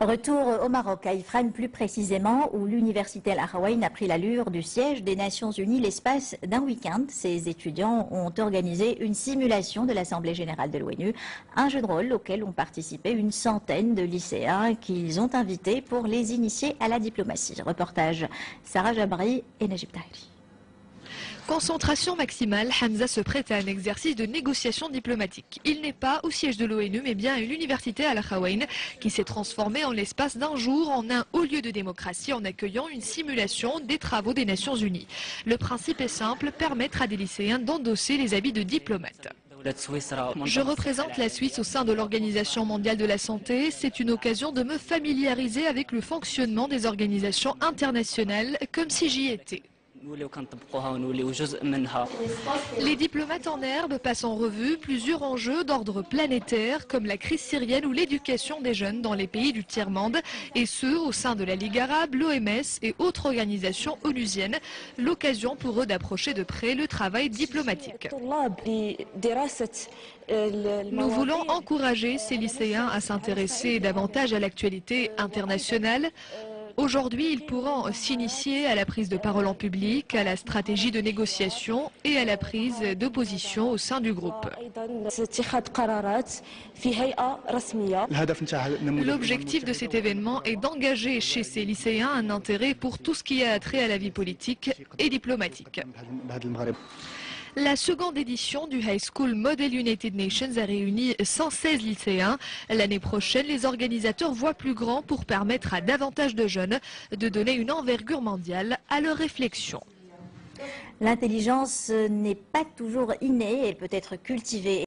Retour au Maroc, à Ifrane plus précisément, où l'université Al-Akhawaïn a pris l'allure du siège des Nations Unies l'espace d'un week-end. Ces étudiants ont organisé une simulation de l'Assemblée Générale de l'ONU, un jeu de rôle auquel ont participé une centaine de lycéens qu'ils ont invités pour les initier à la diplomatie. Reportage Sarah Jabri et Najib Tahiri. Concentration maximale, Hamza se prête à un exercice de négociation diplomatique. Il n'est pas au siège de l'ONU, mais bien à l'université Al-Akhawaïn, qui s'est transformée en l'espace d'un jour en un haut lieu de démocratie en accueillant une simulation des travaux des Nations Unies. Le principe est simple, permettre à des lycéens d'endosser les habits de diplomate. Je représente la Suisse au sein de l'Organisation mondiale de la santé. C'est une occasion de me familiariser avec le fonctionnement des organisations internationales, comme si j'y étais. Les diplomates en herbe passent en revue plusieurs enjeux d'ordre planétaire comme la crise syrienne ou l'éducation des jeunes dans les pays du tiers-monde, et ce au sein de la Ligue arabe, l'OMS et autres organisations onusiennes. L'occasion pour eux d'approcher de près le travail diplomatique. Nous voulons encourager ces lycéens à s'intéresser davantage à l'actualité internationale. Aujourd'hui, ils pourront s'initier à la prise de parole en public, à la stratégie de négociation et à la prise de position au sein du groupe. L'objectif de cet événement est d'engager chez ces lycéens un intérêt pour tout ce qui a trait à la vie politique et diplomatique. La seconde édition du High School Model United Nations a réuni 116 lycéens. L'année prochaine, les organisateurs voient plus grand pour permettre à davantage de jeunes de donner une envergure mondiale à leurs réflexions. L'intelligence n'est pas toujours innée, elle peut être cultivée.